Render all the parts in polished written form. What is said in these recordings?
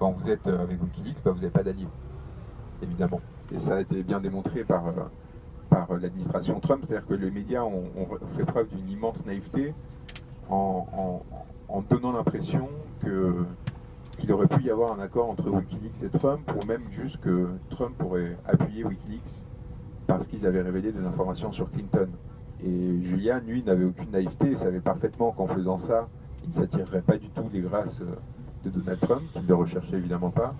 quand vous êtes avec Wikileaks, bah, vous n'avez pas d'alliés, évidemment. Et ça a été bien démontré par l'administration Trump, c'est-à-dire que les médias ont fait preuve d'une immense naïveté en donnant l'impression qu'il aurait pu y avoir un accord entre Wikileaks et Trump, ou même juste que Trump aurait appuyé Wikileaks parce qu'ils avaient révélé des informations sur Clinton. Et Julian, lui, n'avait aucune naïveté et savait parfaitement qu'en faisant ça, il ne s'attirerait pas du tout les grâces de Donald Trump, qu'il ne recherchait évidemment pas,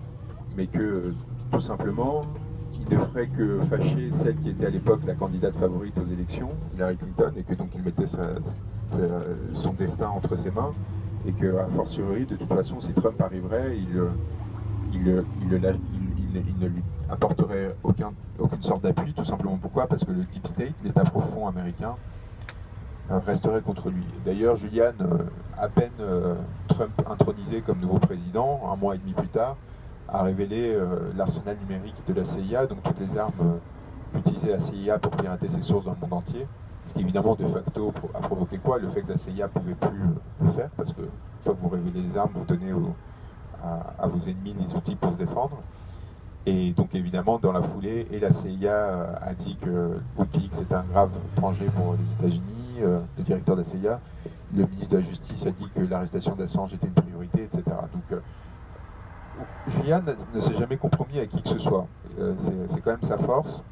mais que tout simplement, il ne ferait que fâcher celle qui était à l'époque la candidate favorite aux élections, Hillary Clinton, et que donc il mettait son destin entre ses mains, et que, a fortiori, de toute façon, si Trump arriverait, il ne lui apporterait aucune sorte d'appui, tout simplement pourquoi? Parce que le Deep State, l'État profond américain, resterait contre lui. D'ailleurs, Julian, à peine Trump intronisé comme nouveau président, un mois et demi plus tard, a révélé l'arsenal numérique de la CIA, donc toutes les armes qu'utilisait la CIA pour pirater ses sources dans le monde entier. Ce qui évidemment de facto a provoqué quoi? Le fait que la CIA ne pouvait plus le faire, parce que une fois que vous révélez les armes, vous donnez à vos ennemis les outils pour se défendre. Et donc évidemment, dans la foulée, et la CIA a dit que Wikileaks était un grave danger pour les États-Unis, le directeur de la CIA, le ministre de la Justice a dit que l'arrestation d'Assange était une priorité, etc. Donc Julian ne s'est jamais compromis à qui que ce soit. C'est quand même sa force.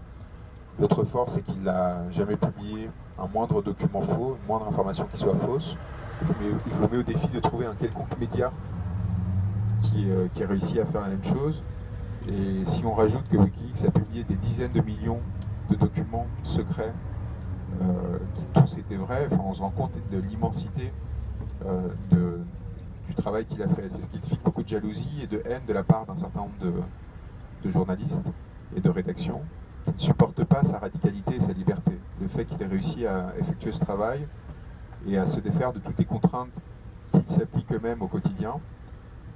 L'autre force, c'est qu'il n'a jamais publié un moindre document faux, une moindre information qui soit fausse. Je vous mets au défi de trouver un quelconque média qui a réussi à faire la même chose. Et si on rajoute que Wikileaks a publié des dizaines de millions de documents secrets, qui tous étaient vrais, enfin, on se rend compte de l'immensité du travail qu'il a fait. C'est ce qui explique beaucoup de jalousie et de haine de la part d'un certain nombre de journalistes et de rédactions qui ne supportent pas sa radicalité et sa liberté. Le fait qu'il ait réussi à effectuer ce travail et à se défaire de toutes les contraintes qui s'appliquent eux-mêmes au quotidien,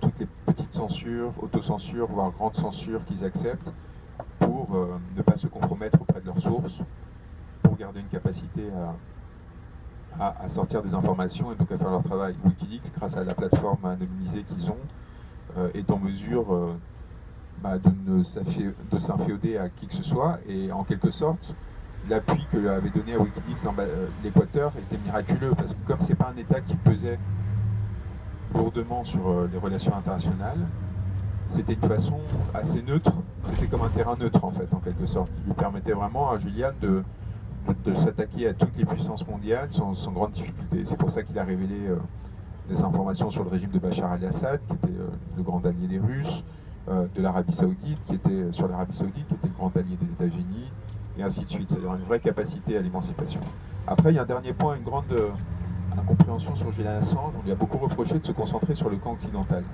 toutes les petites censures, autocensures, voire grandes censures qu'ils acceptent pour ne pas se compromettre auprès de leurs sources, pour garder une capacité à sortir des informations et donc à faire leur travail. Wikileaks, grâce à la plateforme anonymisée qu'ils ont, est en mesure de s'inféoder à qui que ce soit, et en quelque sorte, l'appui que avait donné à Wikileaks l'Équateur était miraculeux, parce que comme c'est pas un État qui pesait lourdement sur les relations internationales, c'était une façon assez neutre, c'était comme un terrain neutre en fait, en quelque sorte, qui lui permettait vraiment à Julian de s'attaquer à toutes les puissances mondiales sans grande difficulté. C'est pour ça qu'il a révélé des informations sur le régime de Bachar al-Assad, qui était le grand allié des Russes, de l'Arabie Saoudite, qui était le grand allié des États-Unis, et ainsi de suite. C'est-à-dire une vraie capacité à l'émancipation. Après, il y a un dernier point, une grande incompréhension sur Julian Assange. On lui a beaucoup reproché de se concentrer sur le camp occidental.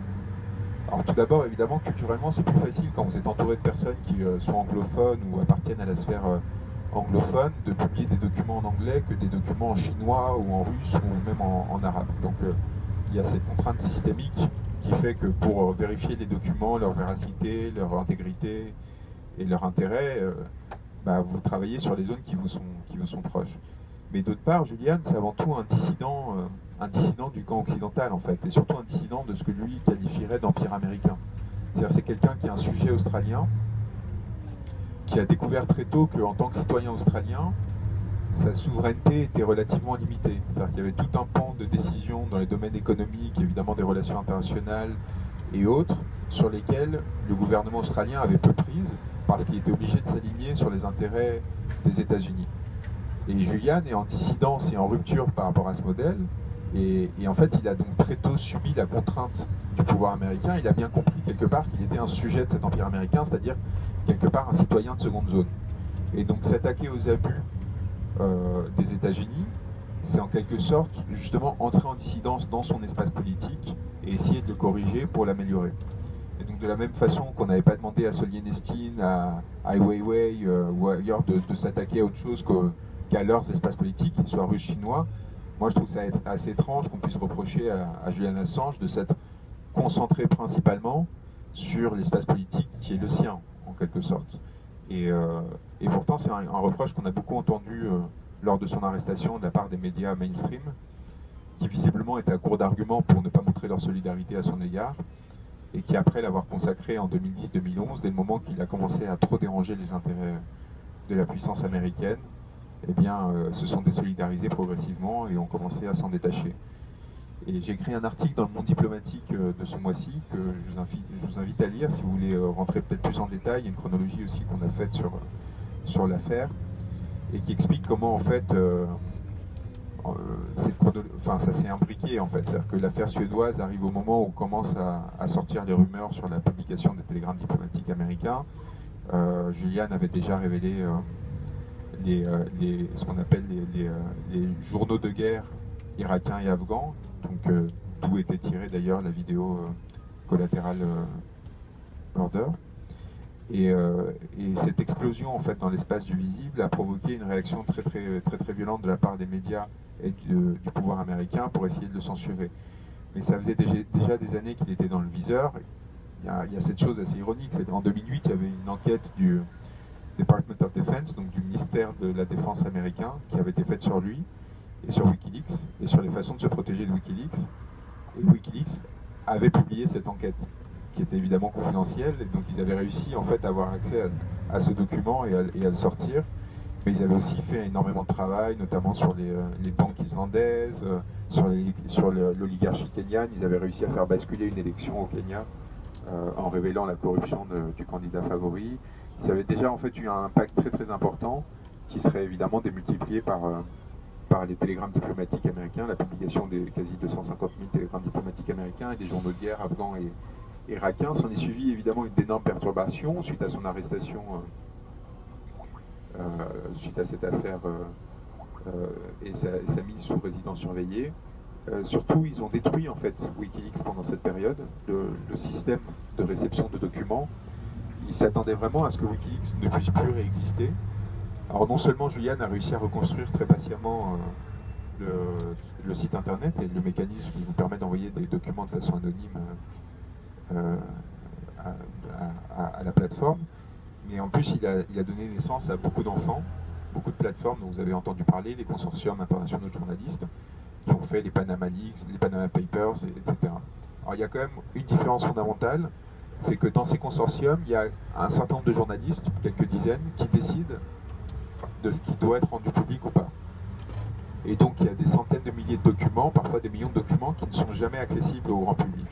Alors tout d'abord, évidemment, culturellement, c'est plus facile quand vous êtes entouré de personnes qui sont anglophones ou appartiennent à la sphère anglophone, de publier des documents en anglais que des documents en chinois ou en russe ou même en arabe. Donc il y a cette contrainte systémique qui fait que pour vérifier les documents, leur véracité, leur intégrité et leur intérêt, vous travaillez sur les zones qui vous sont proches. Mais d'autre part, Julian, c'est avant tout un dissident du camp occidental en fait, et surtout un dissident de ce que lui qualifierait d'empire américain. C'est-à-dire c'est quelqu'un qui est un sujet australien, qui a découvert très tôt qu'en tant que citoyen australien, sa souveraineté était relativement limitée. C'est-à-dire qu'il y avait tout un pan de décisions dans les domaines économiques, évidemment des relations internationales et autres, sur lesquels le gouvernement australien avait peu prise, parce qu'il était obligé de s'aligner sur les intérêts des États-Unis. Et Julian est en dissidence et en rupture par rapport à ce modèle, et en fait il a donc très tôt subi la contrainte du pouvoir américain. Il a bien compris quelque part qu'il était un sujet de cet empire américain, c'est-à-dire quelque part un citoyen de seconde zone. Et donc s'attaquer aux abus des États-Unis, c'est en quelque sorte justement entrer en dissidence dans son espace politique et essayer de le corriger pour l'améliorer. Et donc de la même façon qu'on n'avait pas demandé à Solzhenitsyn, à Ai Weiwei ou ailleurs de s'attaquer à autre chose qu'à leurs espaces politiques, qu'ils soient russes, chinois, moi je trouve ça assez étrange qu'on puisse reprocher à Julian Assange de s'être concentré principalement sur l'espace politique qui est le sien, en quelque sorte. Et pourtant, c'est un reproche qu'on a beaucoup entendu lors de son arrestation de la part des médias mainstream, qui visiblement étaient à court d'arguments pour ne pas montrer leur solidarité à son égard. et qui, après l'avoir consacré en 2010-2011, dès le moment qu'il a commencé à trop déranger les intérêts de la puissance américaine, eh bien, se sont désolidarisés progressivement et ont commencé à s'en détacher. Et j'ai écrit un article dans le Monde diplomatique de ce mois-ci que je vous invite à lire si vous voulez rentrer peut-être plus en détail. Il y a une chronologie aussi qu'on a faite sur l'affaire et qui explique comment en fait ça s'est imbriqué en fait. C'est-à-dire que l'affaire suédoise arrive au moment où on commence à sortir les rumeurs sur la publication des télégrammes diplomatiques américains. Julian avait déjà révélé ce qu'on appelle les journaux de guerre irakiens et afghans, donc d'où était tirée d'ailleurs la vidéo Collateral Murder. Et cette explosion en fait dans l'espace du visible a provoqué une réaction très violente de la part des médias et du pouvoir américain pour essayer de le censurer. Mais ça faisait déjà des années qu'il était dans le viseur. Il y a cette chose assez ironique, c'est qu'en 2008, il y avait une enquête du Department of Defense, donc du ministère de la Défense américain, qui avait été faite sur lui et sur Wikileaks et sur les façons de se protéger de Wikileaks. Et Wikileaks avait publié cette enquête, qui était évidemment confidentielle, et donc ils avaient réussi en fait à avoir accès à ce document et à le sortir. Mais ils avaient aussi fait énormément de travail, notamment sur les banques islandaises, sur l'oligarchie kenyane. Ils avaient réussi à faire basculer une élection au Kenya en révélant la corruption du candidat favori. Ils avaient déjà en fait eu un impact très important qui serait évidemment démultiplié par les télégrammes diplomatiques américains, la publication des quasi 250 000 télégrammes diplomatiques américains et des journaux de guerre afghans et irakiens. S'en est suivi évidemment une d'énormes perturbations suite à son arrestation, suite à cette affaire et sa mise sous résidence surveillée. Surtout, ils ont détruit en fait Wikileaks pendant cette période, le système de réception de documents. Ils s'attendaient vraiment à ce que Wikileaks ne puisse plus réexister. Alors non seulement Julian a réussi à reconstruire très patiemment le site internet et le mécanisme qui vous permet d'envoyer des documents de façon anonyme à la plateforme, mais en plus il a donné naissance à beaucoup d'enfants, beaucoup de plateformes dont vous avez entendu parler, les consortiums internationaux de journalistes qui ont fait les Panama Leaks, les Panama Papers, etc. Alors il y a quand même une différence fondamentale, c'est que dans ces consortiums, il y a un certain nombre de journalistes, quelques dizaines, qui décident de ce qui doit être rendu public ou pas. Et donc il y a des centaines de milliers de documents, parfois des millions de documents qui ne sont jamais accessibles au grand public.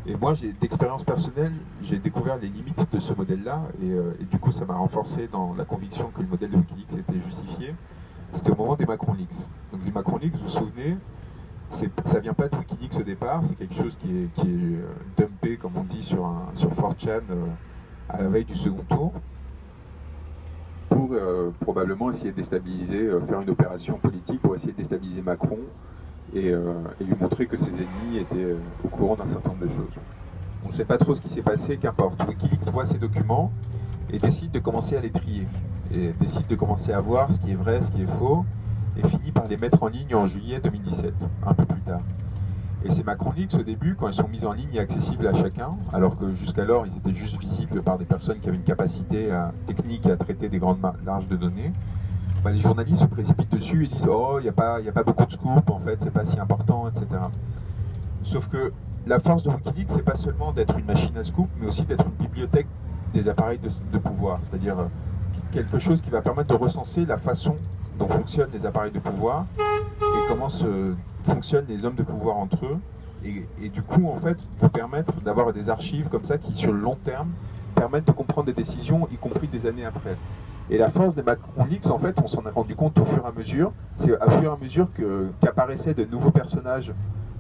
Et moi, d'expérience personnelle, j'ai découvert les limites de ce modèle-là, et du coup ça m'a renforcé dans la conviction que le modèle de Wikileaks était justifié. C'était au moment des Macron Leaks. Donc les Macron Leaks, vous vous souvenez, ça vient pas de Wikileaks au départ, c'est quelque chose qui est dumpé, comme on dit, sur 4chan à la veille du second tour, pour probablement essayer de déstabiliser, faire une opération politique pour essayer de déstabiliser Macron et lui montrer que ses ennemis étaient au courant d'un certain nombre de choses. On ne sait pas trop ce qui s'est passé, qu'importe. Wikileaks voit ces documents et décide de commencer à les trier, et décide de commencer à voir ce qui est vrai, ce qui est faux, et finit par les mettre en ligne en juillet 2017, un peu plus tard. Et ces Macron Leaks, au début, quand ils sont mis en ligne et accessibles à chacun, alors que jusqu'alors ils étaient juste visibles par des personnes qui avaient une capacité technique à traiter des grandes larges de données, bah, les journalistes se précipitent dessus et disent « Oh, il n'y a pas beaucoup de scoop, en fait, c'est pas si important, etc. » Sauf que la force de Wikileaks, c'est pas seulement d'être une machine à scoop, mais aussi d'être une bibliothèque des appareils de pouvoir, c'est-à-dire quelque chose qui va permettre de recenser la façon dont fonctionnent les appareils de pouvoir et comment fonctionnent les hommes de pouvoir entre eux, et du coup, en fait, vous permettre d'avoir des archives comme ça qui, sur le long terme, permettent de comprendre des décisions, y compris des années après. Et la force des Macron Leaks, en fait, on s'en est rendu compte au fur et à mesure, c'est au fur et à mesure qu'apparaissaient de nouveaux personnages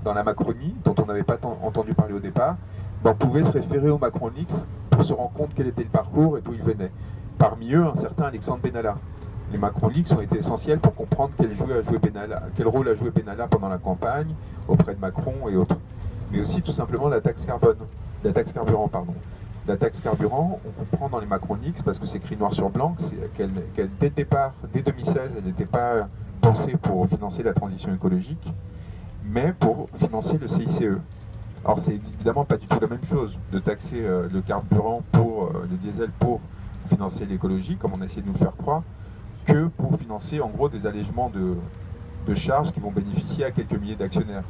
dans la Macronie, dont on n'avait pas entendu parler au départ, ben, on pouvait se référer aux Macron Leaks pour se rendre compte quel était le parcours et d'où il venait. Parmi eux, un certain Alexandre Benalla. Les Macron Leaks ont été essentiels pour comprendre quel rôle a joué Benalla pendant la campagne, auprès de Macron et autres. Mais aussi tout simplement la taxe carburant, pardon. La taxe carburant, on comprend dans les Macron Leaks, parce que c'est écrit noir sur blanc, qu'elle dès le départ, dès 2016, elle n'était pas pensée pour financer la transition écologique, mais pour financer le CICE. Alors c'est évidemment pas du tout la même chose de taxer le carburant le diesel pour financer l'écologie, comme on a essayé de nous le faire croire, que pour financer en gros des allègements de charges qui vont bénéficier à quelques milliers d'actionnaires.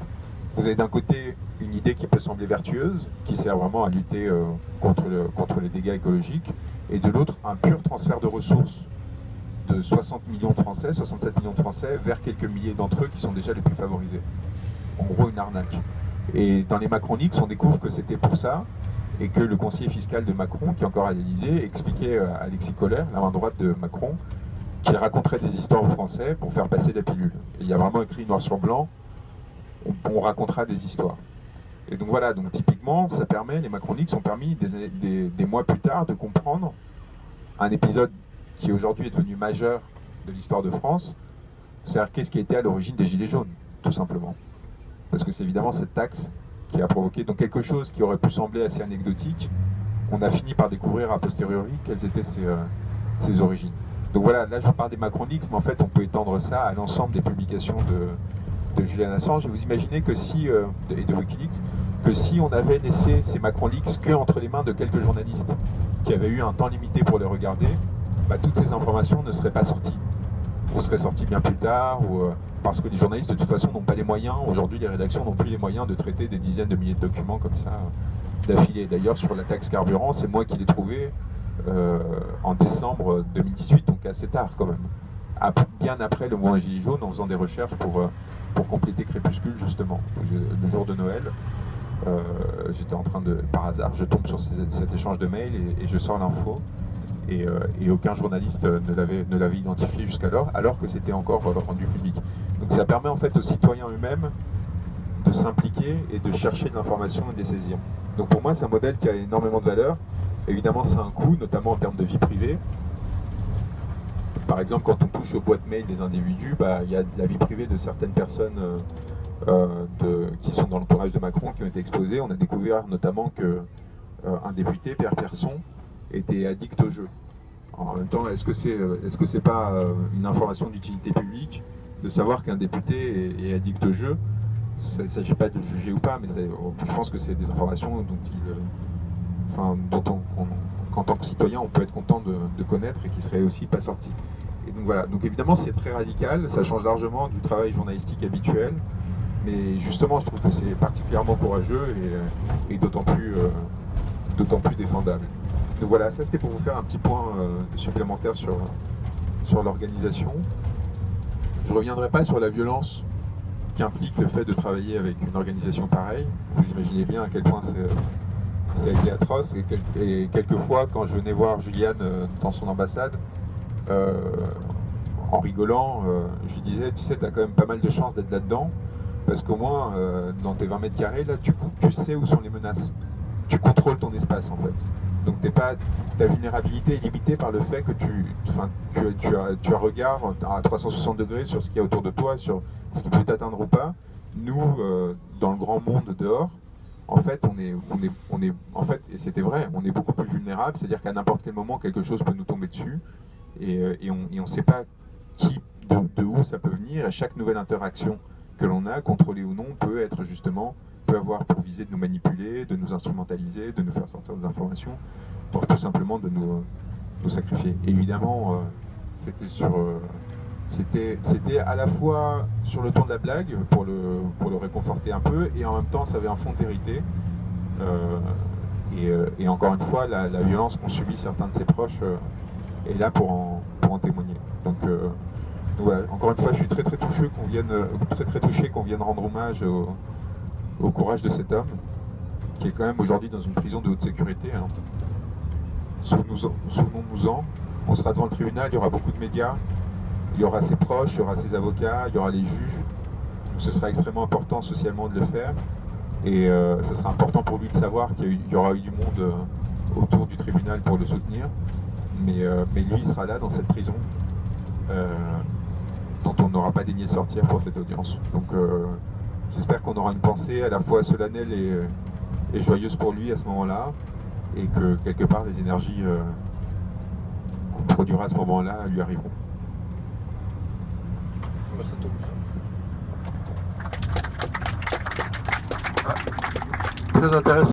vous avez d'un côté une idée qui peut sembler vertueuse, qui sert vraiment à lutter contre les dégâts écologiques, et de l'autre, un pur transfert de ressources de 60 millions de Français, 67 millions de Français, vers quelques milliers d'entre eux qui sont déjà les plus favorisés. En gros, une arnaque. Et dans les Macronix, on découvre que c'était pour ça, et que le conseiller fiscal de Macron, qui est encore à l'Élysée, expliquait à Alexis Kohler, la main droite de Macron, qu'il raconterait des histoires aux Français pour faire passer la pilule. Et il y a vraiment écrit noir sur blanc, on racontera des histoires. Et donc voilà, donc typiquement, ça permet, les Macronix ont permis des mois plus tard de comprendre un épisode qui aujourd'hui est devenu majeur de l'histoire de France, c'est-à-dire qu'est-ce qui était à l'origine des Gilets jaunes, tout simplement. Parce que c'est évidemment cette taxe qui a provoqué donc quelque chose qui aurait pu sembler assez anecdotique. On a fini par découvrir a posteriori quelles étaient ses origines. Donc voilà, là je vous parle des Macronix, mais en fait on peut étendre ça à l'ensemble des publications de Julian Assange. Et vous imaginez que si, et de Wikileaks, que si on avait laissé ces Macronix que entre les mains de quelques journalistes qui avaient eu un temps limité pour les regarder, bah, toutes ces informations ne seraient pas sorties. Ou seraient sorties bien plus tard, ou, parce que les journalistes de toute façon n'ont pas les moyens, aujourd'hui les rédactions n'ont plus les moyens de traiter des dizaines de milliers de documents comme ça d'affilée. D'ailleurs sur la taxe carburant, c'est moi qui l'ai trouvé en décembre 2018, donc assez tard quand même. Bien après le mouvement Gilets jaunes, en faisant des recherches pour compléter Crépuscule justement. Le jour de Noël, j'étais en train de, par hasard, je tombe sur cet échange de mails et je sors l'info. Et aucun journaliste ne l'avait identifié jusqu'alors, alors que c'était encore rendu public. Donc ça permet en fait aux citoyens eux-mêmes de s'impliquer et de chercher de l'information et de les saisir. Donc pour moi c'est un modèle qui a énormément de valeur. Évidemment ça a un coût, notamment en termes de vie privée. Par exemple quand on touche aux boîtes mail des individus, bah, il y a la vie privée de certaines personnes qui sont dans l'entourage de Macron qui ont été exposées. On a découvert notamment qu'un député, Pierre Persson, était addict au jeu. En même temps, est-ce que c'est pas une information d'utilité publique de savoir qu'un député est addict au jeu? Il ne s'agit pas de juger ou pas, mais je pense que c'est des informations qu'en tant que citoyen, on peut être content de connaître et qui seraient aussi pas sorties. Et donc voilà. Donc évidemment, c'est très radical, ça change largement du travail journalistique habituel, mais justement, je trouve que c'est particulièrement courageux et d'autant plus défendable. Donc voilà, ça c'était pour vous faire un petit point supplémentaire sur l'organisation. Je ne reviendrai pas sur la violence qu'implique le fait de travailler avec une organisation pareille. Vous imaginez bien à quel point ça a été atroce. Et quelquefois, quand je venais voir Juliane dans son ambassade, en rigolant, je lui disais, tu sais, tu as quand même pas mal de chances d'être là-dedans, parce qu'au moins, dans tes 20 mètres carrés, là, tu sais où sont les menaces. Tu contrôles ton espace, en fait. Donc ta vulnérabilité est limitée par le fait que tu as un regard à 360 degrés sur ce qu'il y a autour de toi, sur ce qui peut t'atteindre ou pas. Nous, dans le grand monde dehors, en fait, et c'était vrai, on est beaucoup plus vulnérable, c'est-à-dire qu'à n'importe quel moment, quelque chose peut nous tomber dessus, et on ne sait pas de où ça peut venir, et chaque nouvelle interaction que l'on a, contrôlée ou non, peut avoir pour visée de nous manipuler, de nous instrumentaliser, de nous faire sortir des informations, pour tout simplement de nous sacrifier. Et évidemment, c'était à la fois sur le ton de la blague, pour le réconforter un peu, et en même temps, ça avait un fond de vérité. Et encore une fois, la violence qu'ont subi certains de ses proches est là pour en témoigner. Donc voilà, encore une fois, je suis très touché qu'on vienne rendre hommage au courage de cet homme, qui est quand même aujourd'hui dans une prison de haute sécurité. Hein. Souvenons-nous-en, on sera devant le tribunal, il y aura beaucoup de médias, il y aura ses proches, il y aura ses avocats, il y aura les juges. Donc ce sera extrêmement important socialement de le faire. Et ce sera important pour lui de savoir qu'il y aura eu du monde autour du tribunal pour le soutenir. Mais lui sera là dans cette prison dont on n'aura pas daigné sortir pour cette audience. Donc j'espère qu'on aura une pensée à la fois solennelle et joyeuse pour lui à ce moment-là, et que quelque part les énergies qu'on produira à ce moment-là lui arriveront. Ça tombe bien. Très intéressant.